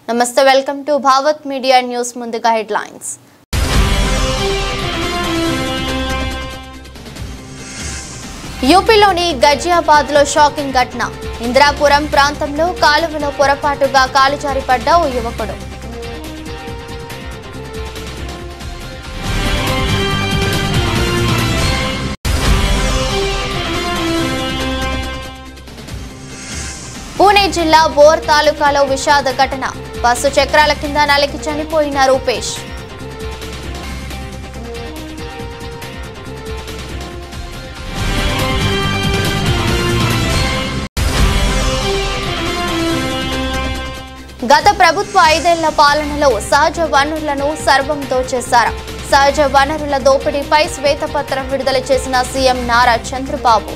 నమస్తే, welcome to Bhavat media news. ముందుగా headlines. యూపీలోని గజియాబాద్ లో షాకింగ్ ఘటన. ఇందిరాపురం ప్రాంతంలో కాలువలో పొరపాటుగా కాలు జారిపడ్డ ఓ యువకుడు. పూణే జిల్లా బోర్ తాలూకాలో విషాద ఘటన. బస్సు చక్రాల కింద నలిగి చనిపోయిన రూపేష్. గత ప్రభుత్వ 5 ఏళ్ల పాలనలో సహజ వనరులను సర్వం దోచేశారు. సహజ వనరుల దోపిడీపై శ్వేతపత్రం విడుదల చేసిన సీఎం నారా చంద్రబాబు.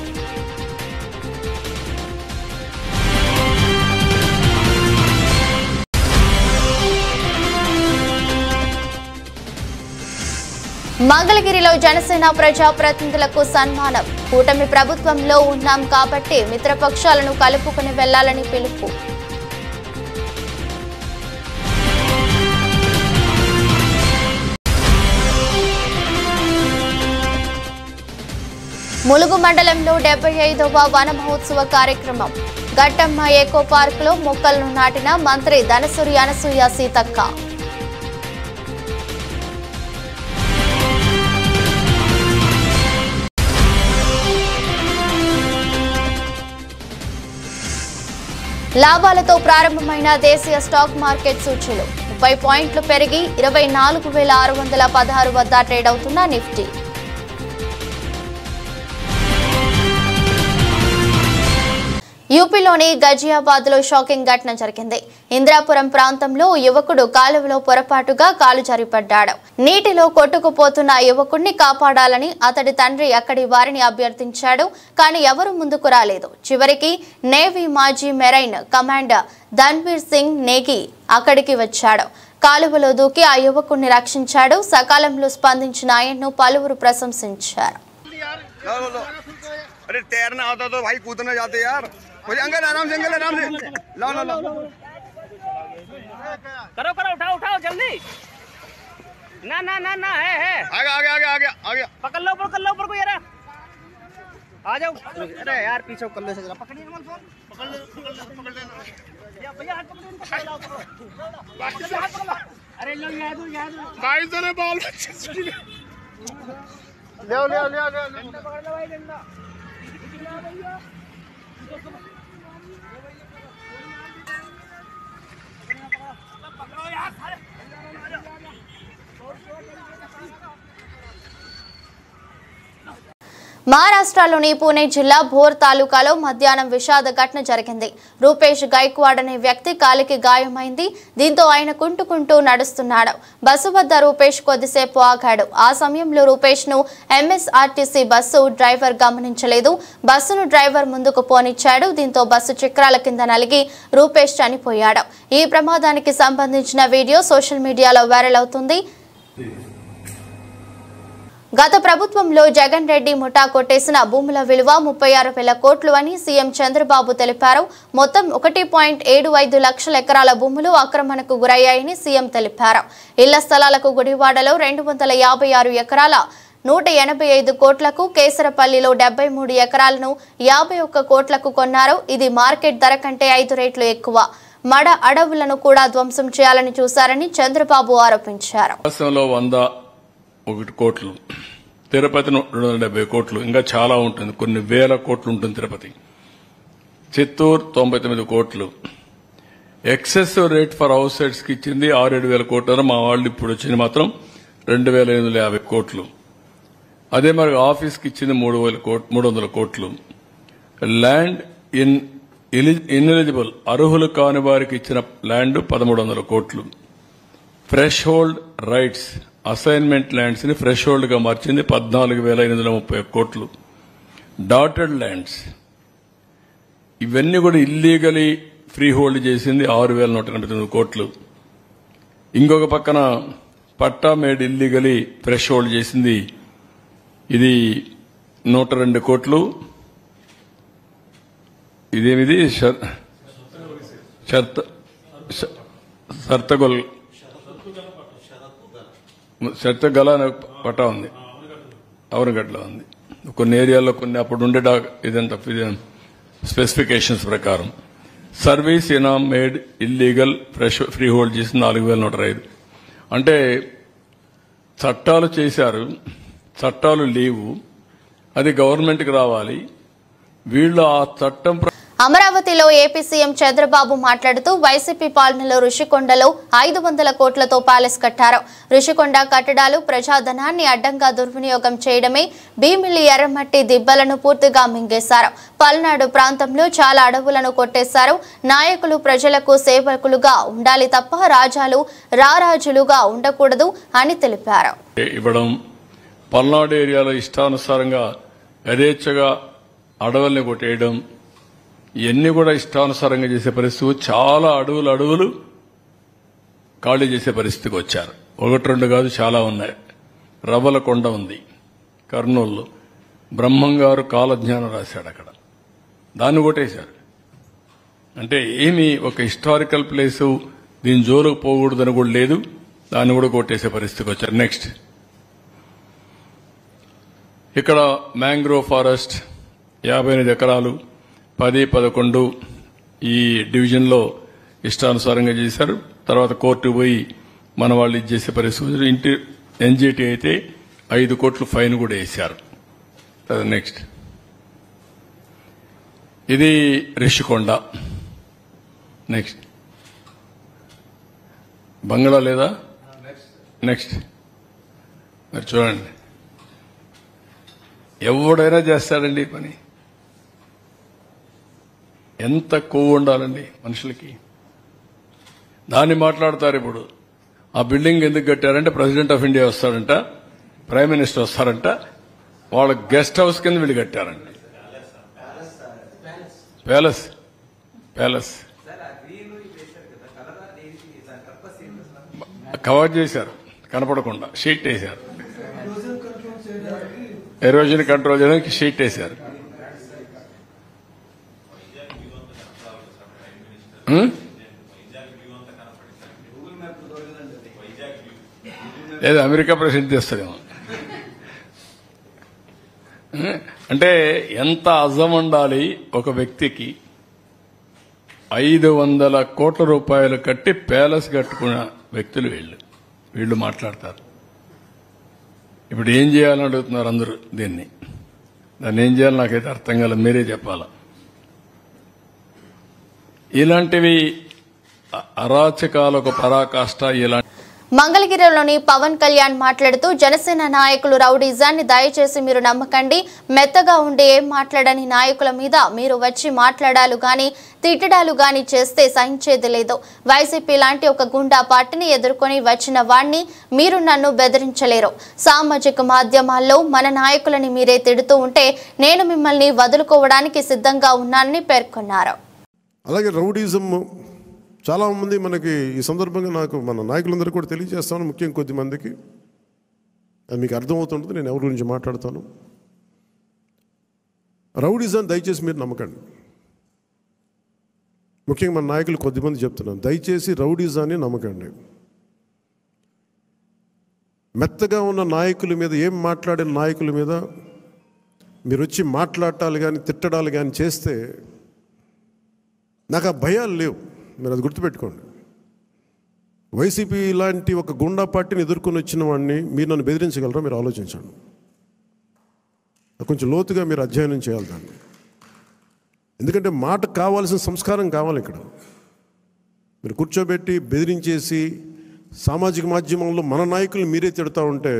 మంగళగిరిలో జనసేన ప్రజాప్రతినిధులకు సన్మానం. కూటమి ప్రభుత్వంలో ఉన్నాం కాబట్టి మిత్రపక్షాలను కలుపుకుని వెళ్లాలని పిలుపు. ములుగు మండలంలో 75వ వన మహోత్సవ కార్యక్రమం. గట్టమ్మ ఎకో పార్క్ లో మొక్కలను నాటిన మంత్రి ధనసూరి అనసూయ సీతక్క. లాభాలతో ప్రారంభమైన దేశీయ స్టాక్ మార్కెట్ సూచీలు 30 పాయింట్లు పెరిగి 24,616 వద్ద ట్రేడ్ అవుతున్న నిఫ్టీ. యూపీలోని గజియాబాద్ లో షాకింగ్ ఘటన జరిగింది. ఇందిరాపురం ప్రాంతంలో యువకుడు కాలువలో పొరపాటుగా కాలు జారిపడ్డాడు. నీటిలో కొట్టుకుపోతున్న యువకుడిని కాపాడాలని అతడి తండ్రి అక్కడి వారిని అభ్యర్థించాడు. కానీ ఎవరూ ముందుకు రాలేదు. చివరికి నేవీ మాజీ మెరైన్ కమాండర్ ధన్వీర్ సింగ్ నేగి అక్కడికి వచ్చాడు. కాలువలో దూకి ఆ యువకుడిని రక్షించాడు. సకాలంలో స్పందించిన ఆయన్ను పలువురు ప్రశంసించారు. अरे तैरना आता तो भाई कूदना जाते यार. अंकल आराम से, अंकल आराम से. लो लो लो करो करो, उठाओ उठाओ जल्दी. ना ना ना ना है आगे आगे आगे आगे आगे पकड़ लो ऊपर को यार. आ जाओ. अरे यार पीछे कर लो, जरा पकड़िए फोन. पकड़ ले भैया, हाथ पकड़ो, हाथ पकड़ो. अरे लो याद भाई जरा बाल बच्चे ले ले ले ले पकड़ लो भाई डंडा. మహారాష్ట్రలోని పూణే జిల్లా భోర్ తాలూకాలో మధ్యాహ్నం విషాద ఘటన జరిగింది. రూపేష్ గైక్వాడ్ అనే వ్యక్తి కాలికి గాయమైంది. దీంతో ఆయన కుంటుకుంటూ నడుస్తున్నాడు. బస్సు వద్ద రూపేష్ కొద్దిసేపు ఆగాడు. ఆ సమయంలో రూపేష్ ను ఎంఎస్ఆర్టీసీ బస్సు డ్రైవర్ గమనించలేదు. బస్సును డ్రైవర్ ముందుకు పోనిచ్చాడు. దీంతో బస్సు చక్రాల కింద నలిగి రూపేష్ చనిపోయాడు. ఈ ప్రమాదానికి సంబంధించిన వీడియో సోషల్ మీడియాలో వైరల్ అవుతుంది. గత ప్రభుత్వంలో జగన్ రెడ్డి ముఠా కొట్టేసిన భూముల విలువ 36,000 కోట్లు అని సీఎం చంద్రబాబు తెలిపారు. మొత్తం 1.75 లక్షల ఎకరాల భూములు ఆక్రమణకు గురయ్యాయని సీఎం తెలిపారు. ఇళ్ల స్థలాలకు గుడివాడలో 256 ఎకరాల 185 కోట్లకు, కేసరపల్లిలో 73 ఎకరాలను 51 కోట్లకు కొన్నారు. ఇది మార్కెట్ ధర కంటే 5 రెట్లు ఎక్కువ. మడ అడవులను కూడా ధ్వంసం చేయాలని చూశారని చంద్రబాబు ఆరోపించారు. 101 కోట్లు, తిరుపతి 270 కోట్లు, ఇంకా చాలా ఉంటుంది, కొన్ని వేల కోట్లు ఉంటుంది తిరుపతి. చిత్తూరు 99 కోట్లు. Excess rate for house sites కి ఇచ్చింది 6-7 కోట్లు. మా వాళ్ళు ఇప్పుడు వచ్చింది మాత్రం 2,850 కోట్లు. అదే మరి ఆఫీస్కి ఇచ్చింది 300 కోట్లు. ల్యాండ్ ఇన్ఎలిజిబుల్ అర్హులు కాని వారికి ఇచ్చిన ల్యాండ్ 1,300 కోట్లు. Fresh hold rights assignment lands ని ఫ్రెష్ హోల్డ్ గా మార్చింది 14,830 కోట్లు. డాటెడ్ ల్యాండ్స్ ఇవన్నీ కూడా ఇల్లీగలీ ఫ్రీ హోల్డ్ చేసింది 6,189 కోట్లు. ఇంకొక పక్కన పట్టా మేడ్ ఇల్లీగలీ ఫ్రెష్ హోల్డ్ చేసింది ఇది 102 కోట్లు. ఇదేమిది షర్తగల అనే పటా ఉంది, అవనగడ్డలో ఉంది. కొన్ని ఏరియాల్లో కొన్ని అప్పుడు ఉండే ఇదంతా స్పెసిఫికేషన్స్ ప్రకారం సర్వీస్ ఇనామ్ మేడ్ ఇల్లీగల్ ఫ్రీ హోల్డ్ చేసి 4,105. అంటే చట్టాలు చేశారు, చట్టాలు లేవు, అది గవర్నమెంట్కి రావాలి. వీళ్ళు ఆ చట్టం అమరావతిలో ఏపీ సీఎం చంద్రబాబు మాట్లాడుతూ వైసీపీ పాలనలో రుషికొండలో 500 కోట్లతో ప్యాలెస్ కట్టారు. రుషికొండ కట్టడాలు ప్రజాధనాన్ని అడ్డంగా దుర్వినియోగం చేయడమే, భీమిలి ఎర్రమట్టి దిబ్బలను పూర్తిగా మింగేశారు. పల్నాడు ప్రాంతంలో చాలా అడవులను కొట్టేశారు. నాయకులు ప్రజలకు సేవకులుగా ఉండాలి తప్ప రారాజులుగా ఉండకూడదు అని తెలిపారు. పల్నాడు ఏరియాలో ఇష్టానుసారంగా యథేచ్ఛగా అడవుల్ని కొట్టేయడం, ఇవన్నీ కూడా ఇష్టానుసారంగా చేసే పరిస్థితి, చాలా అడవులు ఖాళీ చేసే పరిస్థితికి వచ్చారు. 1-2 కాదు, చాలా ఉన్నాయి. రవ్వలకొండ ఉంది కర్నూలులో, బ్రహ్మంగారు కాలజ్ఞానం రాశాడు అక్కడ, దాన్ని కొట్టేశారు. అంటే ఏమి ఒక హిస్టారికల్ ప్లేసు, దీని జోలుకు పోకూడదని కూడా లేదు, దాన్ని కూడా కొట్టేసే పరిస్థితికి వచ్చారు. నెక్స్ట్ ఇక్కడ మ్యాంగ్రోవ్ ఫారెస్ట్ 58 ఎకరాలు 10-11 ఈ డివిజన్లో ఇష్టానుసారంగా చేశారు. తర్వాత కోర్టు పోయి మన వాళ్ళు ఇది చేసే పరిస్థితి. ఎన్జీటీ అయితే 5 కోట్లు ఫైన్ కూడా వేశారు. నెక్స్ట్ ఇది రిషికొండ. నెక్స్ట్ బంగ్లా లేదా? నెక్స్ట్ మరి చూడండి, ఎవడైనా చేస్తాడండి ఈ పని. ఎంత కొవ్వు ఉండాలండి మనుషులకి. దాన్ని మాట్లాడతారు. ఇప్పుడు ఆ బిల్డింగ్ ఎందుకు కట్టారంటే ప్రెసిడెంట్ ఆఫ్ ఇండియా వస్తాడంట, ప్రైమ్ మినిస్టర్ వస్తారంట, వాళ్ళ గెస్ట్ హౌస్ కింద వీళ్ళు కట్టారంట. ప్యాలెస్ కవర్ చేశారు, కనపడకుండా షీట్ వేశారు. ఎరోజన్ కంట్రోల్ చేయడానికి షీట్ వేశారు. లేదా అమెరికా ప్రెసిడెంట్ చేస్తారేమో. అంటే ఎంత అజం ఉండాలి ఒక వ్యక్తికి. 500 కోట్ల రూపాయలు కట్టి ప్యాలెస్ కట్టుకున్న వ్యక్తులు వీళ్ళు మాట్లాడతారు. ఇప్పుడు ఏం చేయాలని అడుగుతున్నారు అందరూ. దాన్ని ఏం చేయాలి నాకైతే అర్థం కాలేదు, మీరే చెప్పాలా. ఇలాంటివి అరాచకాలకు పరాకాష్ట. ఇలాంటి మంగళగిరిలోని పవన్ కళ్యాణ్ మాట్లాడుతూ జనసేన నాయకులు రౌడీజాన్ని దయచేసి మీరు నమ్మకండి. మెత్తగా ఉండి ఏం మాట్లాడని నాయకుల మీద మీరు వచ్చి మాట్లాడాలు గాని తిట్టడాలు గాని చేస్తే సహించేది లేదు. వైసీపీ లాంటి ఒక గుండా పార్టీని ఎదుర్కొని వచ్చిన వాణ్ణి మీరు నన్ను బెదిరించలేరు. సామాజిక మాధ్యమాల్లో మన నాయకులని మీరే తిడుతూ ఉంటే నేను మిమ్మల్ని వదులుకోవడానికి సిద్ధంగా ఉన్నానని పేర్కొన్నారు. అలాగే రౌడీజం చాలామంది మనకి ఈ సందర్భంగా నాకు మన నాయకులందరూ కూడా తెలియజేస్తాను, ముఖ్యంగా కొద్దిమందికి అది మీకు అర్థమవుతుంటుంది నేను ఎవరి గురించి మాట్లాడతాను. రౌడీజం దయచేసి మీరు నమ్మకండి. ముఖ్యంగా మన నాయకులు కొద్దిమంది చెప్తున్నాను, దయచేసి రౌడీజాన్ని నమ్మకండి. మెత్తగా ఉన్న నాయకుల మీద, ఏం మాట్లాడిన నాయకుల మీద మీరు వచ్చి మాట్లాడాలి కానీ తిట్టడాలు కానీ చేస్తే నాకు ఆ భయాలు లేవు. మీరు అది గుర్తుపెట్టుకోండి. వైసీపీ లాంటి ఒక గుండా పార్టీని ఎదుర్కొని వచ్చిన వాడిని మీరు నన్ను బెదిరించగలరా? మీరు ఆలోచించండి. కొంచెం లోతుగా మీరు అధ్యయనం చేయాలి దాన్ని. ఎందుకంటే మాట కావాల్సిన సంస్కారం కావాలి. ఇక్కడ మీరు కూర్చోబెట్టి బెదిరించేసి సామాజిక మాధ్యమంలో మన నాయకులు మీరే తిడతా ఉంటే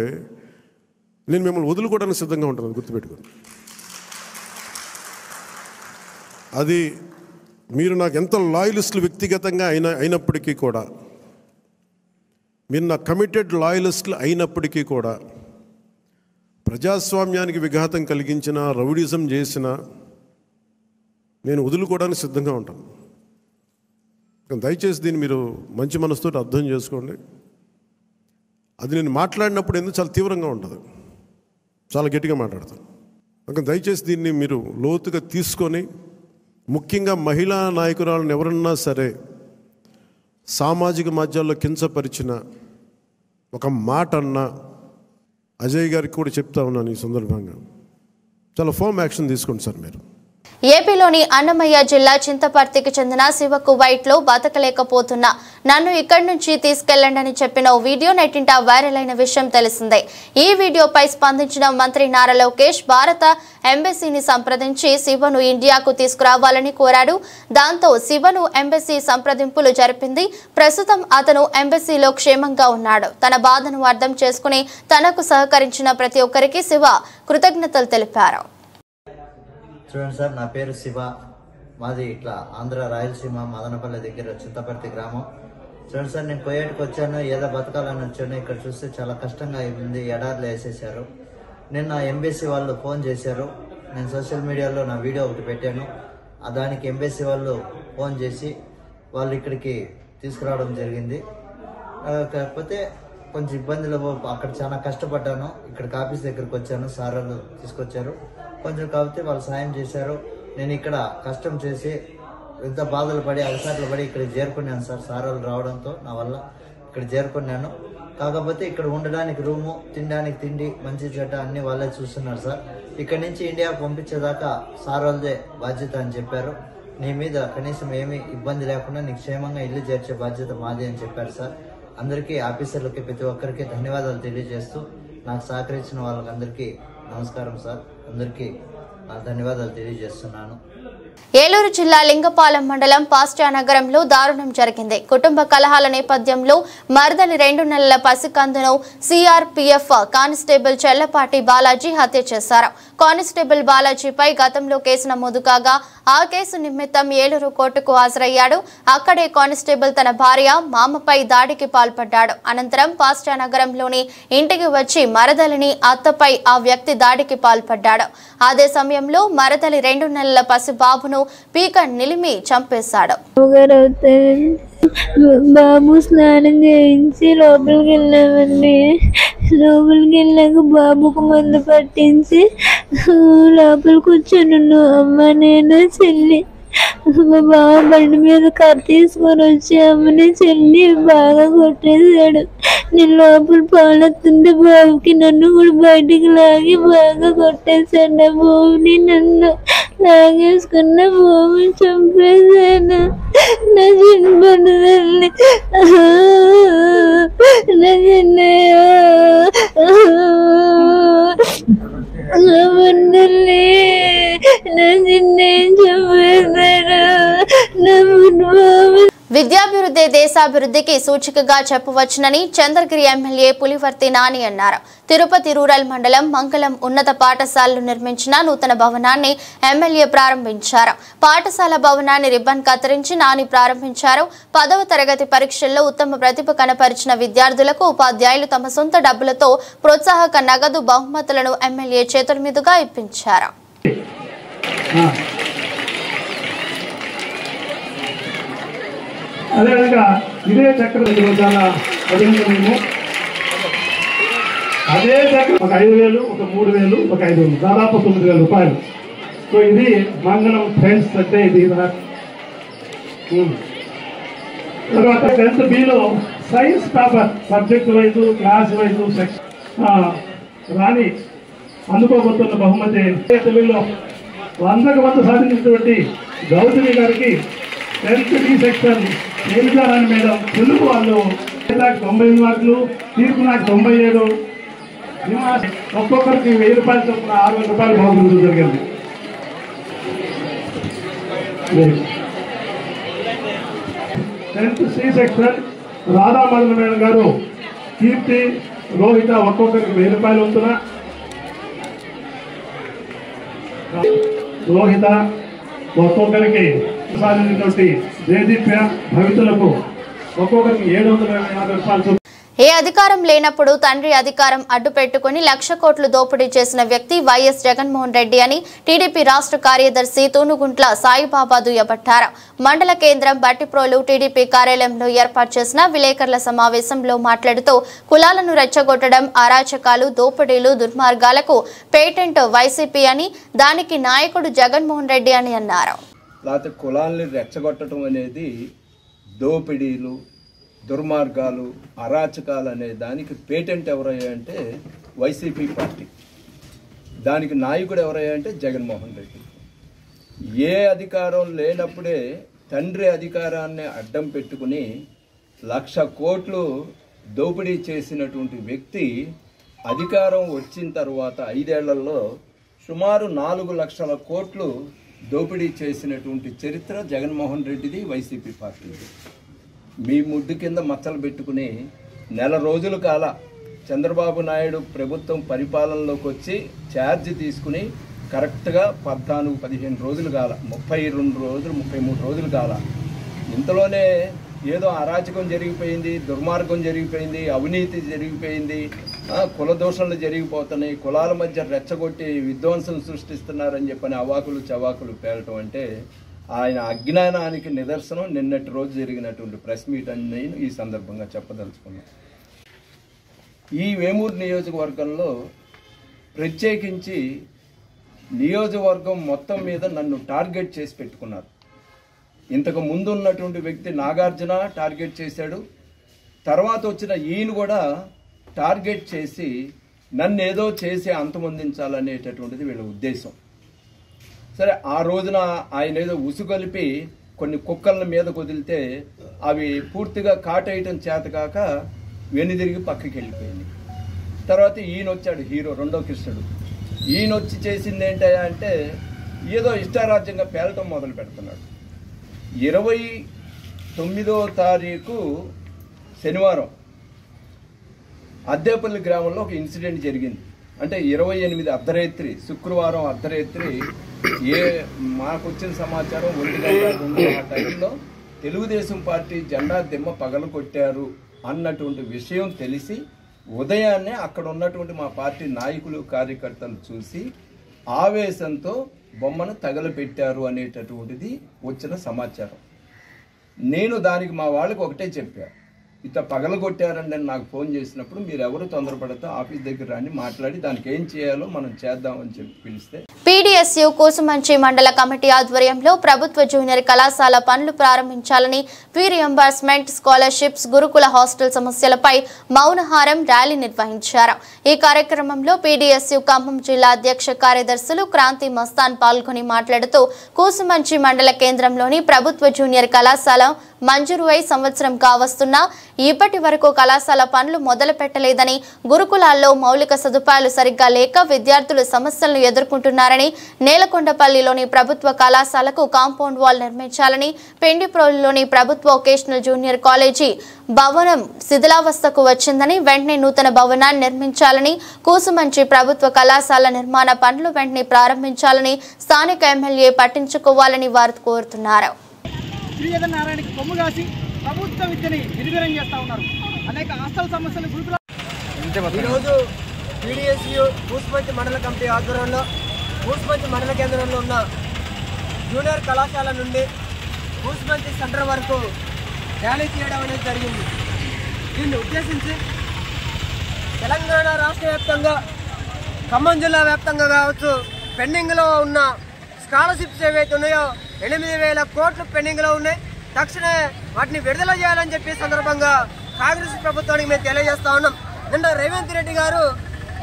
నేను మిమ్మల్ని వదులుకోవడానికి సిద్ధంగా ఉంటాను. గుర్తుపెట్టుకోండి. అది మీరు నాకు ఎంత లాయలిస్టులు వ్యక్తిగతంగా అయినప్పటికీ కూడా, మీరు నా కమిటెడ్ లాయలిస్టులు అయినప్పటికీ కూడా, ప్రజాస్వామ్యానికి విఘాతం కలిగించిన, రౌడీజం చేసిన నేను వదులుకోవడానికి సిద్ధంగా ఉంటాను. దయచేసి దీన్ని మీరు మంచి మనసుతో అర్థం చేసుకోండి. అది నేను మాట్లాడినప్పుడు ఎందుకు చాలా తీవ్రంగా ఉంటుంది, చాలా గట్టిగా మాట్లాడతాను. దయచేసి దీన్ని మీరు లోతుగా తీసుకొని ముఖ్యంగా మహిళా నాయకురాలను ఎవరన్నా సరే సామాజిక మాధ్యమాల్లో కించపరిచిన ఒక మాట అన్నా అజయ్ గారికి కూడా చెప్తా ఉన్నాను ఈ సందర్భంగా, చాలా ఫర్మ్ యాక్షన్ తీసుకోండి సార్ మీరు. ఏపీలోని అన్నమయ్య జిల్లా చింతపర్తికి చెందిన శివ కువైట్లో బతకలేకపోతున్నా, నన్ను ఇక్కడి నుంచి తీసుకెళ్లండి చెప్పిన ఓ వీడియో నెట్టింట వైరల్ అయిన విషయం తెలిసిందే. ఈ వీడియోపై స్పందించిన మంత్రి నారా లోకేష్ భారత ఎంబసీని సంప్రదించి శివను ఇండియాకు తీసుకురావాలని కోరాడు. దాంతో శివను ఎంబసీ సంప్రదింపులు జరిపింది. ప్రస్తుతం అతను ఎంబసీలో క్షేమంగా ఉన్నాడు. తన బాధను అర్థం చేసుకుని తనకు సహకరించిన ప్రతి ఒక్కరికి శివ కృతజ్ఞతలు తెలిపారు. చూడండి సార్, నా పేరు శివ, మాది ఇట్లా ఆంధ్ర రాయలసీమ మదనపల్లి దగ్గర చింతపర్తి గ్రామం. చూడండి సార్, నేను కోయేటికి వచ్చాను, ఏదో బతకాలని వచ్చాను. ఇక్కడ చూస్తే చాలా కష్టంగా ఉంది, ఎడార్లు వేసేసారు. నిన్న ఎంబసీ వాళ్ళు ఫోన్ చేశారు. నేను సోషల్ మీడియాలో నా వీడియో ఒకటి పెట్టాను. దానికి ఎంబసీ వాళ్ళు ఫోన్ చేసి వాళ్ళు ఇక్కడికి తీసుకురావడం జరిగింది. కాకపోతే కొంచెం ఇబ్బందులు, అక్కడ చాలా కష్టపడ్డాను. ఇక్కడికి ఆఫీస్ దగ్గరికి వచ్చాను, సార్ వాళ్ళు తీసుకొచ్చారు. కొంచెం కాకపోతే వాళ్ళు సాయం చేశారు. నేను ఇక్కడ కష్టం చేసి ఎంత బాధలు పడి అలసాట్లు పడి ఇక్కడికి చేరుకున్నాను సార్. సార్ వాళ్ళు రావడంతో నా వల్ల ఇక్కడ చేరుకున్నాను. కాకపోతే ఇక్కడ ఉండడానికి రూము, తినడానికి తిండి, మంచి చెడ్డ అన్ని వాళ్ళే చూస్తున్నారు సార్. ఇక్కడ నుంచి ఇండియా పంపించేదాకా సార్ వాళ్ళదే బాధ్యత అని చెప్పారు. నీ మీద కనీసం ఏమీ ఇబ్బంది లేకుండా నీకు క్షేమంగా ఇల్లు చేర్చే బాధ్యత మాది అని చెప్పారు సార్. అందరికీ ఆఫీసర్లకి ప్రతి ఒక్కరికి ధన్యవాదాలు తెలియజేస్తూ నాకు సహకరించిన వాళ్ళకందరికీ నమస్కారం సార్. అందరికీ ధన్యవాదాలు తెలియజేస్తున్నాను. ఏలూరు జిల్లా లింగపాలెం మండలం పాస్టానగరంలో దారుణం జరిగింది. కుటుంబ కలహాల నేపథ్యంలో మరదలి 2 నెలల పసికందును సిఆర్పీఎఫ్ కానిస్టేబుల్ చెల్లపాటి బాలాజీ హత్య చేశారు. కానిస్టేబుల్ బాలాజీపై గతంలో కేసు నమోదు కాగా ఆ కేసు నిమిత్తం ఏలూరు కోర్టుకు హాజరయ్యాడు. అక్కడే కానిస్టేబుల్ తన భార్య, మామపై దాడికి పాల్పడ్డాడు. అనంతరం పాస్టానగరంలోని ఇంటికి వచ్చి మరదలిని, అత్తపై ఆ వ్యక్తి దాడికి పాల్పడ్డాడు. అదే సమయంలో మరదలి 2 నెలల పసి బాబును పీక నిలిమి చంపేశాడు. బాబు స్నానం చేయించి లోపలికి వెళ్ళామండి. లోపలికి వెళ్ళాక బాబుకు మందు పట్టించి లోపల కూర్చొని అమ్మ, నేను, చెల్లి, మా బావ బండి మీద కర్ర తీసుకొని వచ్చి అమ్మని, చెల్లి బాగా కొట్టేశాడు. నేను లోపల పాలెత్తుంటే బాబుకి నన్ను కూడా బయటికి లాగి బాగా కొట్టేశాడు. ఆ బాబుని నన్ను లాగేసుకున్న బాబుని చంపేశాను. నా చిన్నపడ్డదండి, నా చిన్నయ్య, నా బండల్ని, నా చిన్నయ్య చంపేశాడు. నా బాబు విద్యాభివృద్ధి దేశాభివృద్ధికి సూచికగా చెప్పవచ్చునని చంద్రగిరి ఎమ్మెల్యే పులివర్తి నాని అన్నారు. తిరుపతి రూరల్ మండలం మంగళం ఉన్నత పాఠశాలలో నిర్మించిన నూతన భవనాన్ని ఎమ్మెల్యే ప్రారంభించారు. పాఠశాల భవనాన్ని రిబ్బన్ కత్తిరించి నాని ప్రారంభించారు. 10వ తరగతి పరీక్షల్లో ఉత్తమ ప్రతిభ కనపరిచిన విద్యార్థులకు ఉపాధ్యాయులు తమ సొంత డబ్బులతో ప్రోత్సాహక నగదు బహుమతులను ఎమ్మెల్యే చేతుల మీదుగా ఇప్పించారు. అదేవిధంగా ఇదే చక్రం చాలా అభినందనము. అదే చక్రం ఒక 5,000, ఒక 3,000, ఒక 5,000, దాదాపు 9,000 రూపాయలు. సో ఇది మంగళం ఫ్రెండ్స్ అంటే ఇది. తర్వాత 10th Bలో science paper subject wise, class wise రాని అందుకోబోతున్న బహుమతి తెలుగులో 100కు 100 సాధించినటువంటి గౌతమి గారికి 10th B సెక్షన్ ఏమిచారాని మేడం తెలుగు వాళ్ళు 98 మార్కులు, తీర్పు నాకు 97. ఒక్కొక్కరికి 1000 రూపాయలు చొప్పున 600 రూపాయలు బహుమతి జరిగింది. 10th C సెక్షన్ రాధామదన మేడం గారు, కీర్తి, రోహిత ఒక్కొక్కరికి 1000 రూపాయలు వంతున. రోహిత ఒక్కొక్కరికి సాధించినటువంటి జయదీప్య భవితులకు ఒక్కొక్కరికి 750 రూపాయలు. ఏ అధికారం లేనప్పుడు తండ్రి అధికారం అడ్డు పెట్టుకుని 1,00,000 కోట్లు దోపిడీ చేసిన వ్యక్తి వైఎస్ జగన్మోహన్ రెడ్డి అని టీడీపీ రాష్ట్ర కార్యదర్శి తూనుగుంట్ల సాయిబాబా దుయ్యబట్టారు. మండల కేంద్రం బట్టిప్రోలు టీడీపీ కార్యాలయంలో ఏర్పాటు చేసిన విలేకరుల సమావేశంలో మాట్లాడుతూ కులాలను రెచ్చగొట్టడం, అరాచకాలు, దోపిడీలు, దుర్మార్గాలకు పేటెంట్ వైసీపీ అని, దానికి నాయకుడు జగన్మోహన్ రెడ్డి అని అన్నారు. లేకపోతే కులాల్ని రెచ్చగొట్టడం అనేది దోపిడీలు, దుర్మార్గాలు, అరాచకాలు అనే దానికి పేటెంట్ ఎవరయ్యా అంటే వైసీపీ పార్టీ. దానికి నాయకుడు ఎవరయ్యా అంటే జగన్మోహన్ రెడ్డి. ఏ అధికారం లేనప్పుడే తండ్రి అధికారాన్ని అడ్డం పెట్టుకుని 1,00,000 కోట్లు దోపిడీ చేసినటువంటి వ్యక్తి అధికారం వచ్చిన తర్వాత 5 ఏళ్లలో సుమారు 4 లక్షల కోట్లు దోపిడీ చేసినటువంటి చరిత్ర జగన్మోహన్ రెడ్డిది, వైసీపీ పార్టీది. మీ ముడ్డు కింద మచ్చలు పెట్టుకుని నెల రోజుల కాల చంద్రబాబు నాయుడు ప్రభుత్వం పరిపాలనలోకి వచ్చి ఛార్జ్ తీసుకుని కరెక్ట్గా 14-15 రోజులు కాల, 32 రోజులు 33 రోజులు కాల. ఇంతలోనే ఏదో అరాచకం జరిగిపోయింది, దుర్మార్గం జరిగిపోయింది, అవినీతి జరిగిపోయింది, కుల దోషణలు జరిగిపోతున్నాయి, కులాల మధ్య రెచ్చగొట్టి విధ్వంసం సృష్టిస్తున్నారని చెప్పని అవాకులు చవాకులు పేరటం అంటే ఆయన అజ్ఞానానికి నిదర్శనం నిన్నటి రోజు జరిగినటువంటి ప్రెస్ మీట్ అని నేను ఈ సందర్భంగా చెప్పదలుచుకున్నాను. ఈ వేమూరు నియోజకవర్గంలో ప్రత్యేకించి నియోజకవర్గం మొత్తం మీద నన్ను టార్గెట్ చేసి పెట్టుకున్నారు. ఇంతకు ముందు ఉన్నటువంటి వ్యక్తి నాగార్జున టార్గెట్ చేశాడు, తర్వాత వచ్చిన ఈయన కూడా టార్గెట్ చేసి నన్ను ఏదో చేసి అంతమొందించాలనేటటువంటిది వీళ్ళ ఉద్దేశం. సరే, ఆ రోజున ఆయన ఏదో ఉసుగొలిపి కొన్ని కుక్కల మీద వదిలితే అవి పూర్తిగా కాటేయటం చేతకాక వెనుదిరిగి పక్కకి వెళ్ళిపోయింది. తర్వాత ఈయన వచ్చాడు, హీరో రెండో కృష్ణుడు. ఈయన వచ్చి చేసింది ఏంటయ్యా అంటే ఏదో ఇష్టారాజ్యంగా పేలటం మొదలు పెడుతున్నాడు. 29వ తారీఖు శనివారం అద్దేపల్లి గ్రామంలో ఒక ఇన్సిడెంట్ జరిగింది. అంటే 28 అర్ధరాత్రి, శుక్రవారం అర్ధరాత్రి మాకు వచ్చిన సమాచారం 1 ఆ టైంలో తెలుగుదేశం పార్టీ జెండా దిమ్మ పగలు కొట్టారు అన్నటువంటి విషయం తెలిసి ఉదయాన్నే అక్కడ ఉన్నటువంటి మా పార్టీ నాయకులు కార్యకర్తలు చూసి ఆవేశంతో బొమ్మను తగలపెట్టారు అనేటటువంటిది వచ్చిన సమాచారం. నేను దానికి మా వాళ్ళకి ఒకటే చెప్పా, ఇట్లా పగలగొట్టారని నేను నాకు ఫోన్ చేసినప్పుడు మీరు ఎవరు తొందరపడితే ఆఫీస్ దగ్గర రాని మాట్లాడి దానికి ఏం చేయాలో మనం చేద్దామని చెప్పి పిలిస్తే పీడీఎస్యు కూసుమంచి మండల కమిటీ ఆధ్వర్యంలో ప్రభుత్వ జూనియర్ కళాశాల పనులు ప్రారంభించాలని, ఫీ రియంబర్స్మెంట్, స్కాలర్షిప్స్, గురుకుల హాస్టల్ సమస్యలపై మౌనహారం ర్యాలీ నిర్వహించారు. ఈ కార్యక్రమంలో పీడీఎస్యు ఖమ్మం జిల్లా అధ్యక్ష కార్యదర్శులు క్రాంతి మస్తాన్ పాల్గొని మాట్లాడుతూ కూసుమంచి మండల కేంద్రంలోని ప్రభుత్వ జూనియర్ కళాశాల మంజూరు అయి సంవత్సరం కావస్తున్నా ఇప్పటి వరకు కళాశాల పనులు మొదలు పెట్టలేదని, గురుకులాల్లో మౌలిక సదుపాయాలు సరిగ్గా లేక విద్యార్థులు సమస్యలను ఎదుర్కొంటున్నారని, నేలకొండపల్లిలోని ప్రభుత్వ కళాశాలకు కాంపౌండ్ వాల్ నిర్మించాలని, పెండిప్రోలులోని ప్రభుత్వ వొకేషనల్ జూనియర్ కాలేజీ భవనం శిథిలావస్థకు వచ్చిందని, వెంటనే నూతన భవనాన్ని నిర్మించాలని, కూసుమంచి ప్రభుత్వ కళాశాల నిర్మాణ పనులు వెంటనే ప్రారంభించాలని స్థానిక ఎమ్మెల్యే పట్టించుకోవాలని వారు కోరుతున్నారు. నారాయణకి కొమ్ము కాసి ప్రభుత్వ విద్యని నిర్వీర్యం చేస్తా ఉన్నారు. అనేక హాస్టల్ సమస్యలు ఈరోజు పీడీఎస్యు కూసుమంచి మండల కమిటీ ఆధ్వర్యంలో కూసుమంచి మండల కేంద్రంలో ఉన్న జూనియర్ కళాశాల నుండి కూసుమంచి సెంటర్ వరకు ర్యాలీ చేయడం అనేది జరిగింది. దీన్ని ఉద్దేశించి తెలంగాణ రాష్ట్ర వ్యాప్తంగా, ఖమ్మం జిల్లా వ్యాప్తంగా కావచ్చు, పెండింగ్లో ఉన్న స్కాలర్షిప్స్ ఏవైతే ఉన్నాయో 8,000 కోట్లు పెండింగ్లో ఉన్నాయి. తక్షణమే వాటిని విడుదల చేయాలని చెప్పి సందర్భంగా కాంగ్రెస్ ప్రభుత్వానికి మేము తెలియజేస్తా ఉన్నాం. నిన్న రేవంత్ రెడ్డి గారు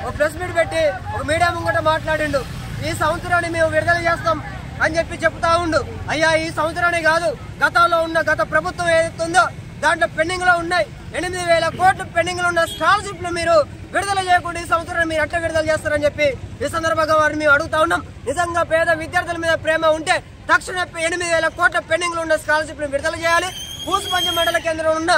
ఒక ప్రెస్ మీట్ పెట్టి ఒక మీడియా ముంగట మాట్లాడిండు, ఈ సంవత్సరాన్ని మేము విడుదల చేస్తాం అని చెప్పి చెప్తా ఉండు. అయ్యా, ఈ సంవత్సరాన్ని కాదు, గతంలో ఉన్న గత ప్రభుత్వం ఏదైతే ఉందో దాంట్లో పెండింగ్ లో ఉన్నాయి 8,000 కోట్లు పెండింగ్ లో ఉన్న స్కాలర్షిప్లు మీరు విడుదల చేయకుండా ఈ సంవత్సరాన్ని మీరు ఎట్లా విడుదల చేస్తారని చెప్పి ఈ సందర్భంగా వారిని మేము అడుగుతా ఉన్నాం. నిజంగా పేద విద్యార్థుల మీద ప్రేమ ఉంటే తక్షణ 8,000 కోట్ల పెండింగ్ లో ఉన్న స్కాలర్షిప్లు విడుదల చేయాలి. కూసుమంచి మండల కేంద్రంలో ఉన్న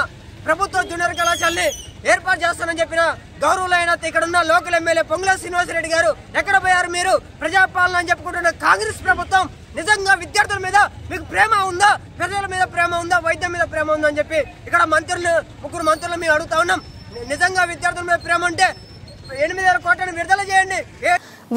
ప్రభుత్వ జూనియర్ కళాశాలని ఏర్పాటు చేస్తానని చెప్పిన గౌరవులైన ఇక్కడ ఉన్న లోకల్ ఎమ్మెల్యే పొంగుల శ్రీనివాసరెడ్డి గారు ఎక్కడ పోయారు? మీరు ప్రజాపాలన అని చెప్పుకుంటున్న కాంగ్రెస్ ప్రభుత్వం నిజంగా విద్యార్థుల మీద మీకు ప్రేమ ఉందా? ప్రజల మీద ప్రేమ ఉందా? వైద్యం మీద ప్రేమ ఉందా అని చెప్పి ఇక్కడ ముగ్గురు మంత్రులు మేము అడుగుతా ఉన్నాం. నిజంగా విద్యార్థుల మీద ప్రేమ ఉంటే 8,000 కోట్లను విడుదల చేయండి.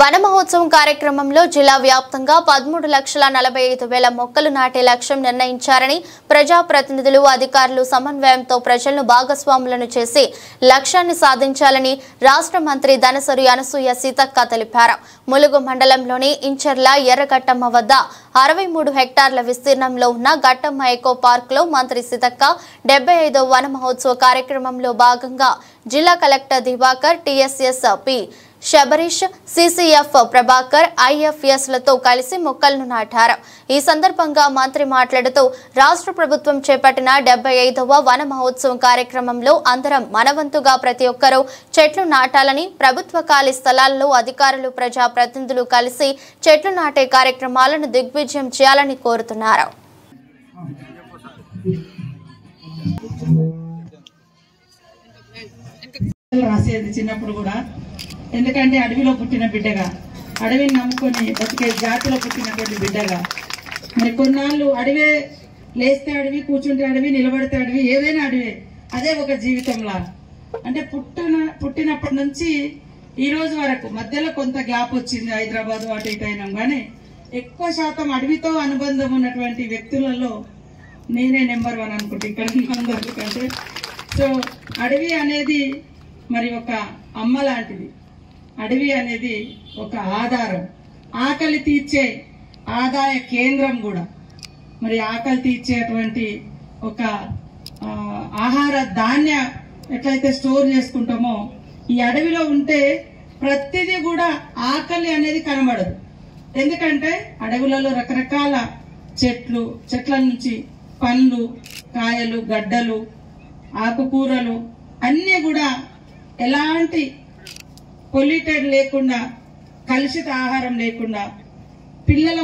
వన మహోత్సవం కార్యక్రమంలో జిల్లా వ్యాప్తంగా 13,45,000 మొక్కలు నాటే లక్ష్యం నిర్ణయించారని ప్రజాప్రతినిధులు అధికారులు సమన్వయంతో ప్రజలను భాగస్వాములను చేసి లక్ష్యాన్ని సాధించాలని రాష్ట్ర మంత్రి ధనసరి అనసూయ సీతక్క తెలిపారు. ములుగు మండలంలోని ఇంచర్ల ఎర్రగట్టమ్మ వద్ద 63 హెక్టార్ల విస్తీర్ణంలో ఉన్న గట్టమ్మ ఎకో పార్క్ లో మంత్రి సీతక్క 75వ వన మహోత్సవ కార్యక్రమంలో భాగంగా జిల్లా collector Divakar, TSS P Sabarish, CCF Prabhakar, IFS లతో కలిసి మొక్కలను నాటారు. ఈ సందర్భంగా మంత్రి మాట్లాడుతూ రాష్ట్ర ప్రభుత్వం చేపట్టిన 75వ వన మహోత్సవం కార్యక్రమంలో అందరం మనవంతుగా ప్రతి ఒక్కరూ చెట్లు నాటాలని, ప్రభుత్వ ఖాళీ స్థలాల్లో అధికారులు, ప్రజా ప్రతినిధులు కలిసి చెట్లు నాటే కార్యక్రమాలను దిగ్విజయం చేయాలని కోరుతున్నారు. రాసేది చిన్నప్పుడు కూడా, ఎందుకంటే అడవిలో పుట్టిన బిడ్డగా, అడవిని నమ్ముకొని బతికే జాతిలో పుట్టినటువంటి బిడ్డగా, మరి కొన్నాళ్ళు అడవే, లేస్తే అడవి, కూర్చుంటే అడవి, నిలబడితే అడవి, ఏదైనా అడవే, అదే ఒక జీవితంలా. అంటే పుట్టినప్పటి నుంచి ఈ రోజు వరకు మధ్యలో కొంత గ్యాప్ వచ్చింది, హైదరాబాద్ అటు ఇటు అయినాం, కానీ ఎక్కువ శాతం అడవితో అనుబంధం ఉన్నటువంటి వ్యక్తులలో నేనే నెంబర్ 1 అనుకుంటే ఇక్కడ అందరికంటే. సో అడవి అనేది మరి ఒక అమ్మ లాంటిది, అడవి అనేది ఒక ఆధారం, ఆకలి తీర్చే ఆదాయ కేంద్రం కూడా. మరి ఆకలి తీర్చేటువంటి ఒక ఆహార ధాన్య ఎట్లయితే స్టోర్ చేసుకుంటామో, ఈ అడవిలో ఉంటే ప్రతిదీ కూడా ఆకలి అనేది కనబడదు. ఎందుకంటే అడవులలో రకరకాల చెట్ల నుంచి పండ్లు, కాయలు, గడ్డలు, ఆకుకూరలు అన్నీ కూడా ఎలాంటి పొల్యూటెడ్ లేకుండా, కలుషిత ఆహారం లేకుండా పిల్లల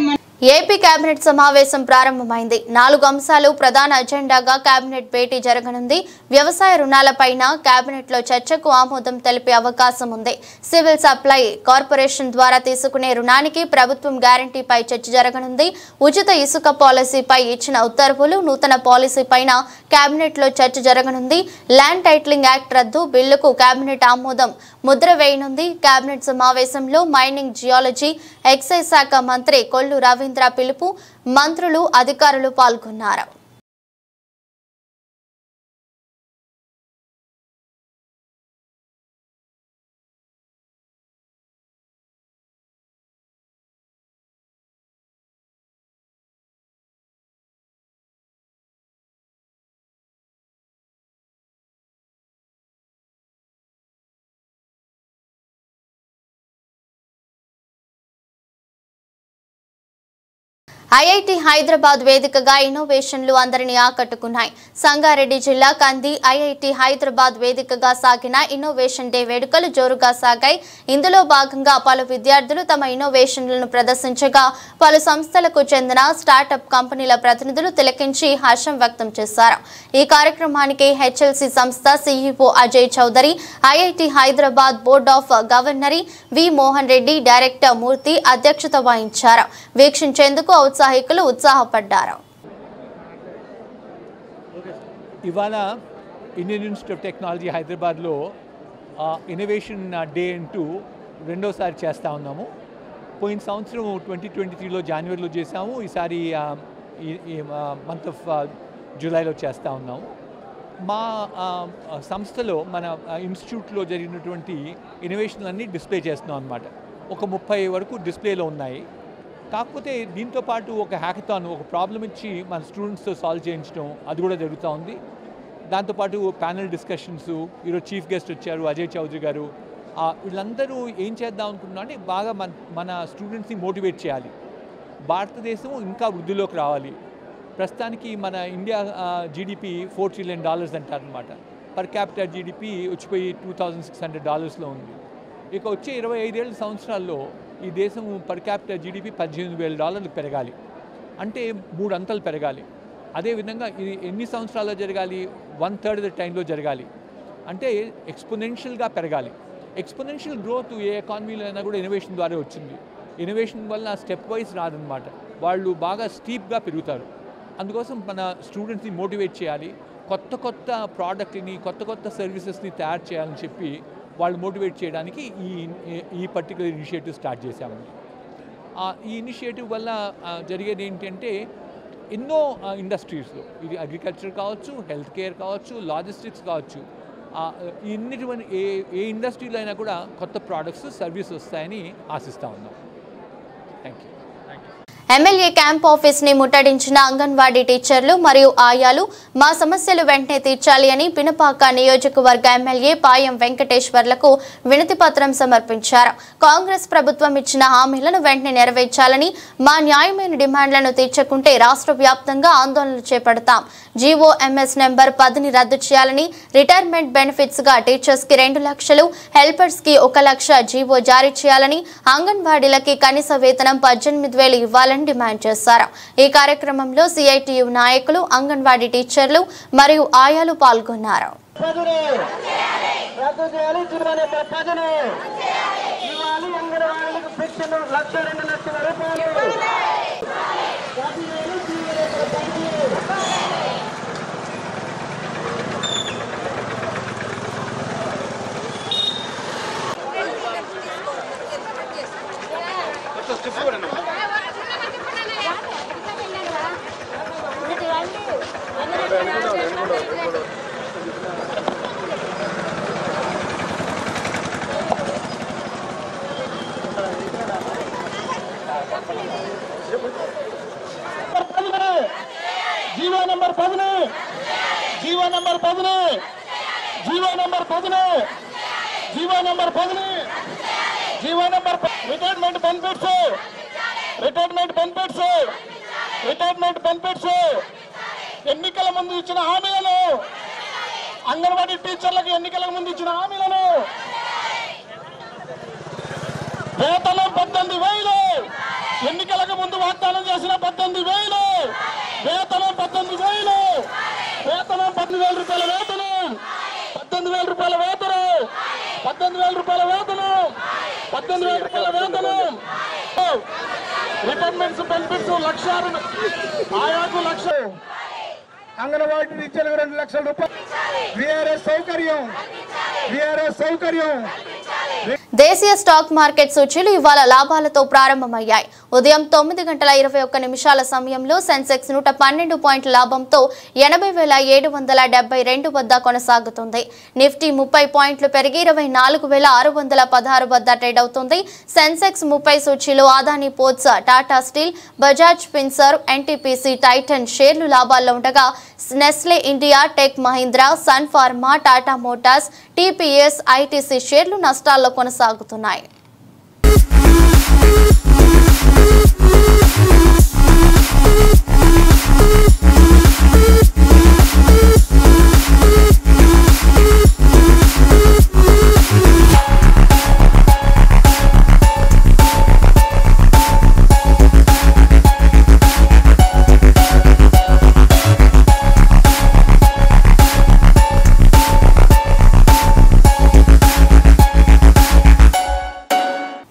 ఏపీ కేబినెట్ సమావేశం ప్రారంభమైంది. 4 అంశాలు ప్రధాన అజెండాగా కేబినెట్ భేటీ జరగనుంది. వ్యవసాయ రుణాలపైన కేబినెట్ లో చర్చకు ఆమోదం తెలిపే అవకాశం ఉంది. సివిల్ సప్లై కార్పొరేషన్ ద్వారా తీసుకునే రుణానికి ప్రభుత్వం గ్యారంటీపై చర్చ జరగనుంది. ఉచిత ఇసుక పాలసీపై ఇచ్చిన ఉత్తర్వులు, నూతన పాలసీ పైన కేబినెట్ లో చర్చ జరగనుంది. ల్యాండ్ టైటిలింగ్ యాక్ట్ రద్దు బిల్లుకు కేబినెట్ ఆమోదం ముద్ర వేయనుంది. కేబినెట్ సమావేశంలో మైనింగ్, జియాలజీ, ఎక్సైజ్ శాఖ మంత్రి కొల్లు రవీంద్ర పిలుపు, మంత్రులు, అధికారులు పాల్గొన్నారు. ఐఐటి హైదరాబాద్ వేదికగా ఇన్నోవేషన్లు అందరినీ ఆకట్టుకున్నాయి. సంగారెడ్డి జిల్లా కంది ఐఐటి హైదరాబాద్ వేదికగా సాగిన ఇన్నోవేషన్ డే వేడుకలు జోరుగా సాగాయి. ఇందులో భాగంగా పలు విద్యార్థులు తమ ఇన్నోవేషన్లను ప్రదర్శించగా, పలు సంస్థలకు చెందిన స్టార్టప్ కంపెనీల ప్రతినిధులు తిలకించి హర్షం వ్యక్తం చేశారు. ఈ కార్యక్రమానికి హెచ్ఎల్సి సంస్థ CEO Ajay Chaudhary, IIT Hyderabad board of governors V Mohan Reddy, director Murthy అధ్యక్షత వహించారు. వీక్షించేందుకు ఔత్సాహికులు ఉత్సాహపడ్డారు. ఇవాళ ఇండియన్ ఇన్స్టిట్యూట్ ఆఫ్ టెక్నాలజీ హైదరాబాద్లో ఇన్నోవేషన్ డే అంటూ రెండోసారి చేస్తూ ఉన్నాము. పోయిన సంవత్సరం 2023లో జనవరిలో చేసాము. ఈసారి మంత్ ఆఫ్ జూలైలో చేస్తూ ఉన్నాము. మా సంస్థలో, మన ఇన్స్టిట్యూట్లో జరిగినటువంటి ఇన్నోవేషన్లన్నీ డిస్ప్లే చేస్తున్నాం అన్నమాట. ఒక 30 వరకు డిస్ప్లేలో ఉన్నాయి. కాకపోతే దీంతో పాటు ఒక హ్యాకథాన్, ఒక ప్రాబ్లం ఇచ్చి మన స్టూడెంట్స్తో సాల్వ్ చేయించడం, అది కూడా జరుగుతూ ఉంది. దాంతోపాటు ప్యానెల్ డిస్కషన్స్, ఈరోజు చీఫ్ గెస్ట్ వచ్చారు అజయ్ చౌదరి గారు. వీళ్ళందరూ ఏం చేద్దాం అనుకుంటున్నాం అంటే, బాగా మన స్టూడెంట్స్ని మోటివేట్ చేయాలి. భారతదేశం ఇంకా వృద్ధిలోకి రావాలి. ప్రస్తుతానికి మన ఇండియా జీడిపి $4 trillion అంటారనమాట. పర్ క్యాపిటల్ జీడిపి వచ్చిపోయి $2,600 ఉంది. ఇక వచ్చే 25 సంవత్సరాల్లో ఈ దేశం పర్ క్యాపిటల్ జీడిపి $18,000 పెరగాలి. అంటే 3 అంతలు పెరగాలి. అదేవిధంగా ఇది ఎన్ని సంవత్సరాల్లో జరగాలి? 1/3 టైంలో జరగాలి. అంటే ఎక్స్పోనెన్షియల్గా పెరగాలి. ఎక్స్పోనెన్షియల్ గ్రోత్ ఏ ఎకానమీలో అయినా కూడా ఇన్నోవేషన్ ద్వారా వచ్చింది. ఇన్నోవేషన్ వల్ల స్టెప్ వైజ్ రాదనమాట, వాళ్ళు బాగా స్టీప్గా పెరుగుతారు. అందుకోసం మన స్టూడెంట్స్ని మోటివేట్ చేయాలి, కొత్త కొత్త ప్రోడక్ట్ని, కొత్త కొత్త సర్వీసెస్ని తయారు చేయాలని చెప్పి వాళ్ళు మోటివేట్ చేయడానికి ఈ పర్టికులర్ ఇనిషియేటివ్ స్టార్ట్ చేశామండి. ఈ ఇనిషియేటివ్ వల్ల జరిగేది ఏంటంటే ఎన్నో ఇండస్ట్రీస్లో, ఇది అగ్రికల్చర్ కావచ్చు, హెల్త్ కేర్ కావచ్చు, లాజిస్టిక్స్ కావచ్చు, ఏ ఇండస్ట్రీలో అయినా కూడా కొత్త ప్రోడక్ట్స్, సర్వీస్ వస్తాయని ఆశిస్తూ ఉన్నాం. Thank you. MLA camp office ని ముట్టడించిన అంగన్వాడీ టీచర్లు మరియు ఆయాలు మా సమస్యలు వెంటనే తీర్చాలి అని పినపాక నియోజకవర్గ ఎమ్మెల్యే పాయం వెంకటేశ్వర్లకు వినతి పత్రం సమర్పించారు. కాంగ్రెస్ ప్రభుత్వం ఇచ్చిన హామీలను వెంటనే నెరవేర్చాలని, మా న్యాయమైన డిమాండ్లను తీర్చకుంటే రాష్ట్ర వ్యాప్తంగా ఆందోళనలు చేపడతాం. జీఓఎంఎస్ నెంబర్ 10ని రద్దు చేయాలని, రిటైర్మెంట్ బెనిఫిట్స్ గా టీచర్స్ కి 2 లక్షలు, హెల్పర్స్ కి 1 లక్ష జీవో జారీ చేయాలని, అంగన్వాడీలకి కనీస వేతనం 18,000 ఇవ్వాలని డిమాండ్ చేశారు. ఈ కార్యక్రమంలో సిఐటియు నాయకులు, అంగన్వాడీ టీచర్లు మరియు ఆయాలు పాల్గొన్నారు. GO number 10, GO number 10, GO number 10, GO number 10, GO number retirement benefits, retirement benefits, retirement benefits, ఎన్నికల ముందు ఇచ్చిన హామీలను, అంగన్వాడీ టీచర్లకు ఎన్నికల ముందు ఇచ్చిన హామీలను, వేతనం 18,000, ఎన్నికలకు ముందు వాగ్దానం చేసిన 18,000, వేతనం 18,000, వేతనం 18,000 రూపాయల వేతనం, 18,000 రూపాయల వేతనం, 18,000 రూపాయల వేతనం, 18,000 రూపాయల వేతనం, రిటైర్మెంట్స్ బెనిఫిట్స్ 1,00,000, ఆయాకు 1,00,000, అంగన్వాడీ టీచర్లకు 2 లక్షల రూపాయలు, విఆర్ఎస్ సౌకర్యం, విఆర్ఎస్ సౌకర్యం. దేశీయ స్టాక్ మార్కెట్ సూచీలు ఇవాళ లాభాలతో ప్రారంభమయ్యాయి. ఉదయం 9:21 సమయంలో సెన్సెక్స్ 112 పాయింట్ల లాభంతో 80,772 వద్ద కొనసాగుతుంది. నిఫ్టీ 30 పాయింట్లు పెరిగి 24,616 వద్ద ట్రేడ్ అవుతుంది. సెన్సెక్స్ 30 సూచీలో Adani Ports, Tata Steel, Bajaj Finserv, NTPC, Titan షేర్లు లాభాల్లో ఉండగా Nestle India, Tech Mahindra, Sun Pharma, Tata Motors, TPS, ITC షేర్లు నష్టాల్లో కొనసాగుతున్నాయి.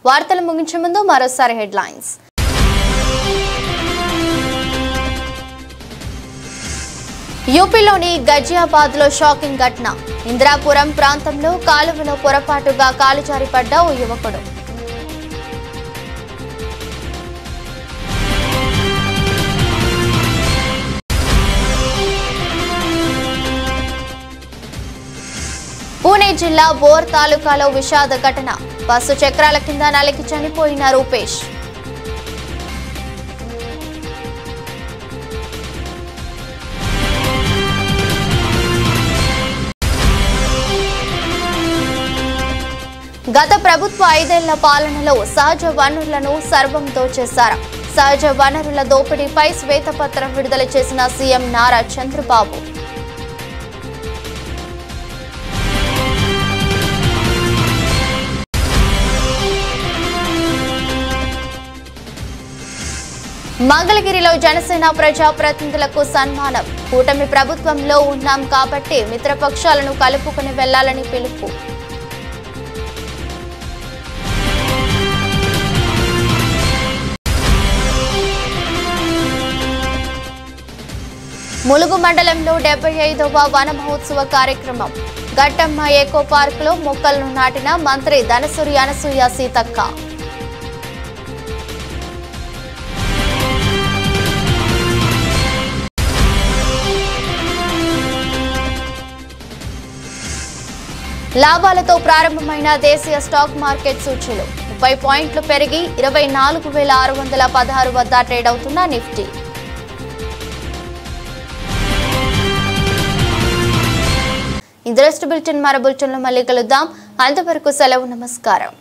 వార్తలు ముగించే ముందు మరోసారి హెడ్లైన్స్. యూపీలోని గజియాబాద్లో షాకింగ్ ఘటన. ఇంద్రాపురం ప్రాంతంలో కాలువలో పొరపాటుగా కాలు జారిపడ్డ ఓ యువకుడు. పూణే జిల్లా బోర్ తాలూకాలో విషాద ఘటన. బస్సు చక్రాల కింద నలిగి చనిపోయిన రూపేష్. గత ప్రభుత్వ 5 ఏళ్ల పాలనలో సహజ వనరులను సర్వం దోచేశారు. సహజ వనరుల దోపిడీపై శ్వేతపత్రం విడుదల చేసిన సీఎం నారా చంద్రబాబు. మంగళగిరిలో జనసేన ప్రజాప్రతినిధులకు సన్మానం. కూటమి ప్రభుత్వంలో ఉన్నాం కాబట్టి మిత్రపక్షాలను కలుపుకుని వెళ్లాలని పిలుపు. ములుగు మండలంలో 75వ వన మహోత్సవ కార్యక్రమం. గట్టమ్మ ఏకో పార్క్ లో మొక్కలను నాటిన మంత్రి ధనసూరి అనసూయ సీతక్క. లాభాలతో ప్రారంభమైన దేశీయ స్టాక్ మార్కెట్ సూచీలు 30 పాయింట్లు పెరిగి 24,616 వద్ద ట్రేడ్ అవుతున్న నిఫ్టీ. ఇంట్రెస్ట్ బులెటిన్ మరో బులెటిన్లో మళ్ళీ కలుద్దాం. అంతవరకు సెలవు. నమస్కారం.